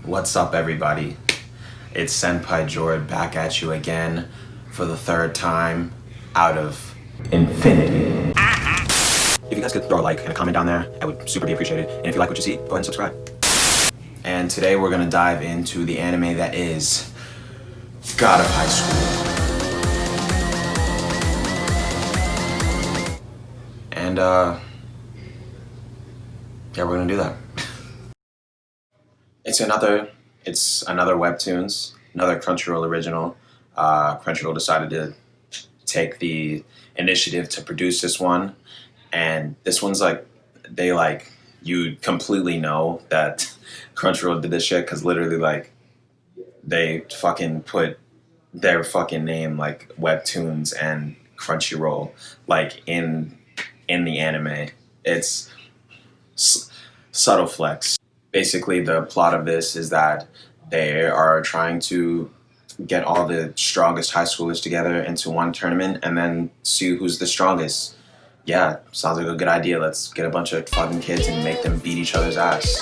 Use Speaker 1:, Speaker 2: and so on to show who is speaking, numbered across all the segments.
Speaker 1: What's up, everybody? It's Senpai Jord back at you again for the third time out of infinity. If you guys could throw a like and a comment down there, I would super be appreciated. And if you like what you see, go ahead and subscribe. And today we're gonna dive into the anime that is God of High School. And yeah, we're gonna do that. It's another webtoons, another Crunchyroll original. Crunchyroll decided to take the initiative to produce this one, and this one's you completely know that Crunchyroll did this shit because literally they fucking put their fucking name like webtoons and Crunchyroll in the anime. It's subtle flex. Basically, the plot of this is that they are trying to get all the strongest high schoolers together into one tournament and then see who's the strongest. Yeah, sounds like a good idea. Let's get a bunch of fucking kids and make them beat each other's ass.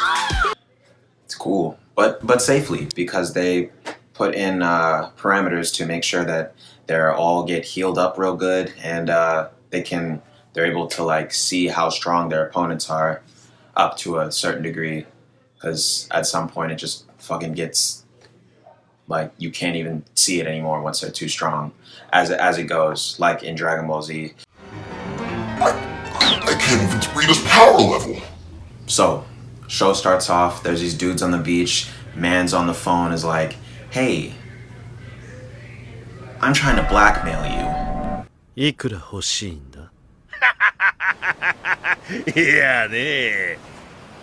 Speaker 1: It's cool, but safely, because they put in parameters to make sure that they're all get healed up real good, and they're able to see how strong their opponents are up to a certain degree. Because at some point it just fucking gets you can't even see it anymore once they're too strong. As it goes, like in Dragon Ball Z.
Speaker 2: I can't even read his power level.
Speaker 1: So, show starts off. There's these dudes on the beach. Man's on the phone is like, "Hey, I'm trying to blackmail you."
Speaker 3: いくら欲しいんだいやね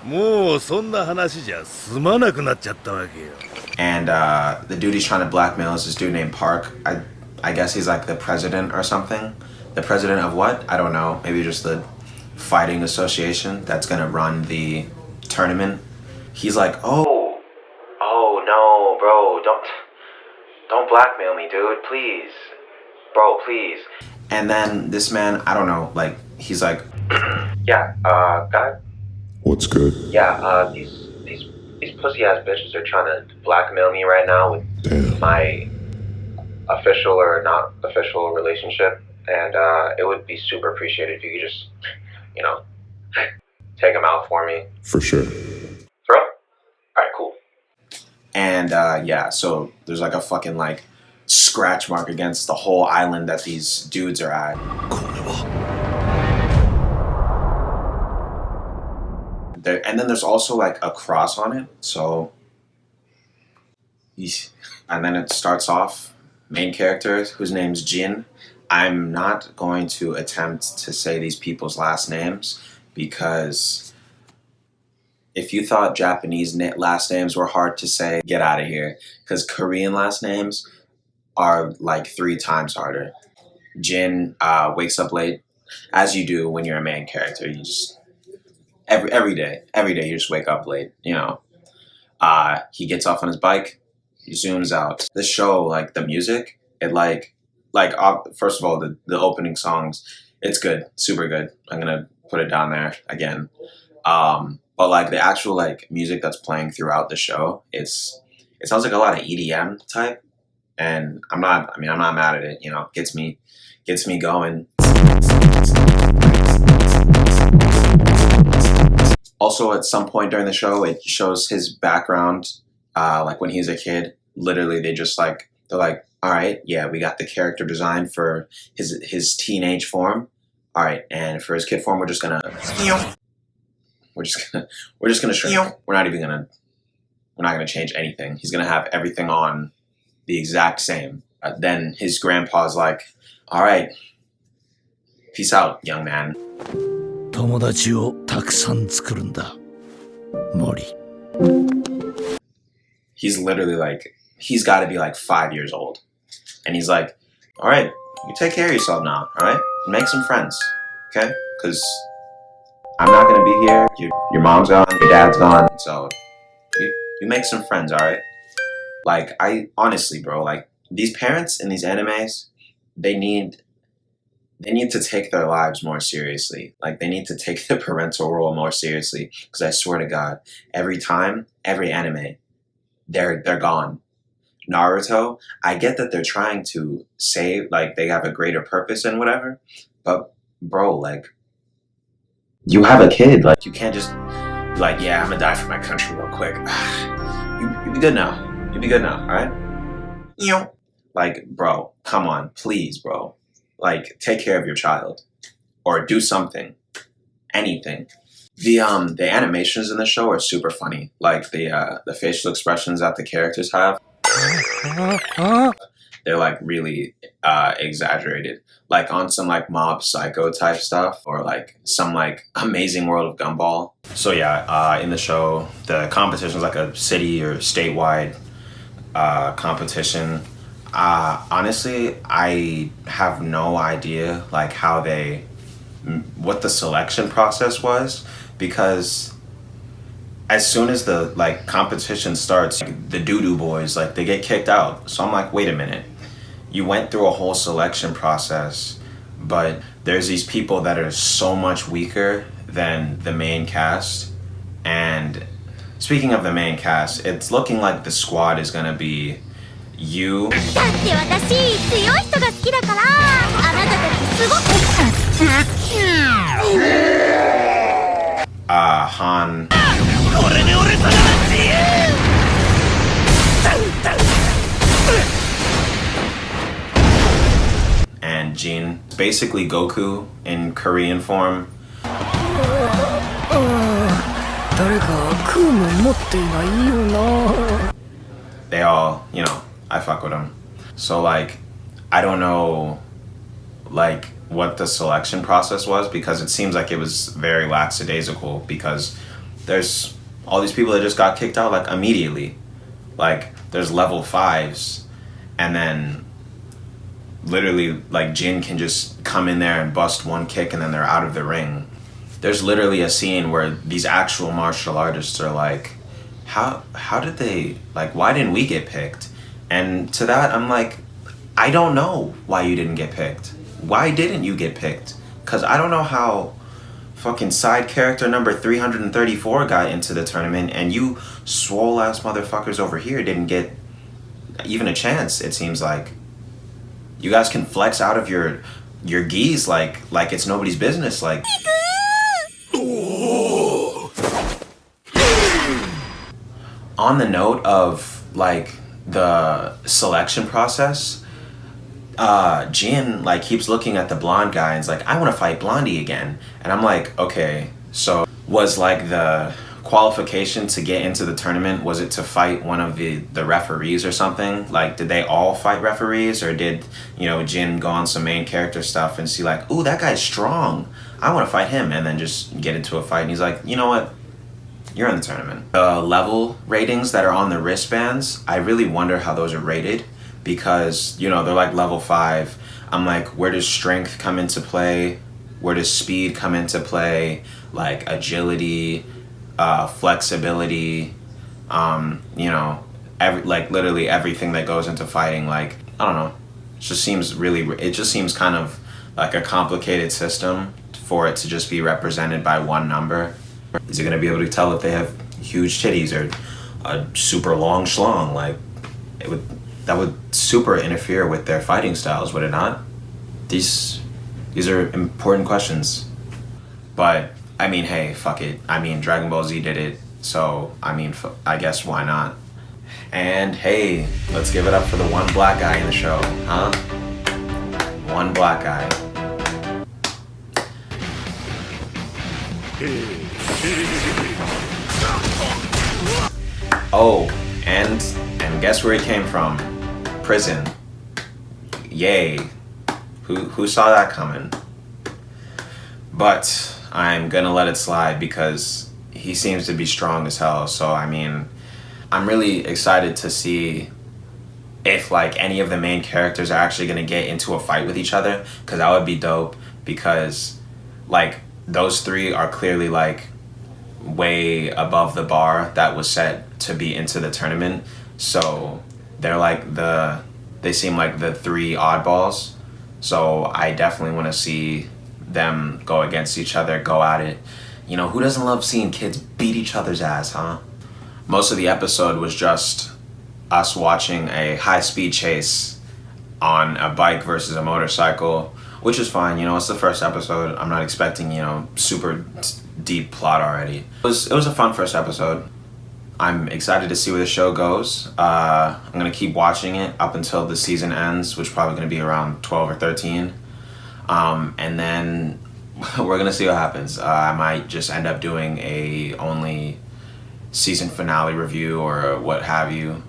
Speaker 3: もうそんな話じゃ済まなくなっちゃったわけよ
Speaker 1: And the dude he's trying to blackmail is this dude named Park. I guess he's like the president or something. The president of what? I don't know. Maybe just the fighting association that's gonna run the tournament. He's like, oh no, bro, don't blackmail me, dude, please, bro, please. And then this man, I don't know, he's like, yeah, guy.
Speaker 2: What's good?
Speaker 1: Yeah, these pussy ass bitches are trying to blackmail me right now with my official or not official relationship, and it would be super appreciated if you could just, take them out for me.
Speaker 2: For sure.
Speaker 1: Bro? Alright, cool. And yeah, so there's a fucking scratch mark against the whole island that these dudes are at. And then there's also a cross on it, so and then it starts off main character whose name's Jin. I'm not going to attempt to say these people's last names because if you thought Japanese last names were hard to say, get out of here, because Korean last names are 3 times harder. Jin wakes up late, as you do when you're a main character. You just every day you just wake up late, he gets off on his bike, he zooms out. The show, the music, it first of all, the opening songs, it's good, super good. I'm gonna put it down there again. But the actual music that's playing throughout the show, it sounds like a lot of EDM type, and I'm not mad at it. Gets me going. Also, at some point during the show, it shows his background, when he's a kid. Literally, they're like, all right, yeah, we got the character design for his teenage form. All right, and for his kid form, we're just gonna shrink. We're not gonna change anything. He's gonna have everything on the exact same. Then his grandpa's like, all right, peace out, young man.
Speaker 3: 友達をたくさん作るんだ森
Speaker 1: He's literally he's got to be 5 years old, and he's like, all right, you take care of yourself now, all right, make some friends, okay, because I'm not gonna be here. Your mom's gone, your dad's gone, so you make some friends, all right. I honestly, bro, these parents in these animes, they need to take their lives more seriously. They need to take the parental role more seriously. Because I swear to God, every anime, they're gone. Naruto, I get that they're trying to save, like they have a greater purpose and whatever, but bro, like you have a kid, like you can't just like, yeah, I'm gonna die for my country real quick. You be good now. You be good now, all right? You know, like, bro, come on, please, bro. Like, take care of your child or do something, anything. The animations in the show are super funny. Like the facial expressions that the characters have, they're like really exaggerated, like on some like Mob Psycho type stuff or like some like Amazing World of Gumball. So yeah, in the show, the competition is like a city or statewide competition. Honestly, I have no idea like what the selection process was, because as soon as the like competition starts, like, the doo-doo boys, like they get kicked out. So I'm like, wait a minute, you went through a whole selection process, but there's these people that are so much weaker than the main cast. And speaking of the main cast, it's looking like the squad is gonna be you,
Speaker 4: だって私強い人が好きだからあなたたちすごく
Speaker 1: Han,
Speaker 3: これで俺様の自由
Speaker 1: and Jin. It's basically Goku in Korean form.
Speaker 5: 誰か食うもん持っていないよな。
Speaker 1: They all, I fuck with them. So like, I don't know, like what the selection process was, because it seems like it was very lackadaisical, because there's all these people that just got kicked out like immediately. Like there's level 5s, and then literally like Jin can just come in there and bust one kick and then they're out of the ring. There's literally a scene where these actual martial artists are like, how did they, like, why didn't we get picked? And to that I'm like, I don't know why you didn't get picked. Why didn't you get picked? Because I don't know how fucking side character number 334 got into the tournament and you swole ass motherfuckers over here didn't get even a chance. It seems like you guys can flex out of your geese like it's nobody's business. Like on the note of like the selection process, Jin like keeps looking at the blonde guy and is like, I want to fight Blondie again. And I'm like, okay, so was like the qualification to get into the tournament, was it to fight one of the referees or something? Like, did they all fight referees, or did, Jin go on some main character stuff and see like, ooh, that guy's strong, I want to fight him, and then just get into a fight and he's like, you know what, you're in the tournament. The level ratings that are on the wristbands, I really wonder how those are rated, because they're like level 5. I'm like, where does strength come into play? Where does speed come into play? Like agility, flexibility, literally everything that goes into fighting. Like, I don't know, it just seems kind of like a complicated system for it to just be represented by one number. Is it gonna be able to tell if they have huge titties or a super long schlong? Like, that would super interfere with their fighting styles, would it not? These are important questions. But I mean, hey, fuck it. I mean, Dragon Ball Z did it, so I mean, I guess why not? And hey, let's give it up for the one black guy in the show, huh? One black guy. Oh, and guess where he came from? Prison. Yay. Who saw that coming? But I'm gonna let it slide because he seems to be strong as hell. So I mean, I'm really excited to see if like any of the main characters are actually gonna get into a fight with each other, because that would be dope, because like those three are clearly like way above the bar that was set to be into the tournament. So they're like they seem like the three oddballs. So I definitely want to see them go against each other, go at it. Who doesn't love seeing kids beat each other's ass, huh? Most of the episode was just us watching a high-speed chase on a bike versus a motorcycle, which is fine. You know, it's the first episode. I'm not expecting, you know, super deep plot already. It was a fun first episode. I'm excited to see where the show goes. I'm gonna keep watching it up until the season ends, which is probably gonna be around 12 or 13. And then we're gonna see what happens. I might just end up doing a only season finale review or what have you.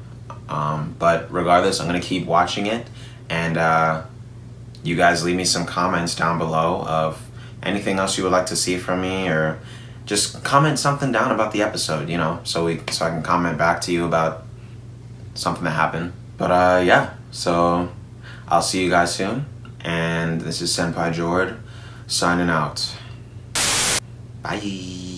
Speaker 1: But regardless, I'm gonna keep watching it, and you guys leave me some comments down below of anything else you would like to see from me, or just comment something down about the episode, you know, so I can comment back to you about something that happened. But yeah, so I'll see you guys soon, and this is Senpai Jord signing out. Bye.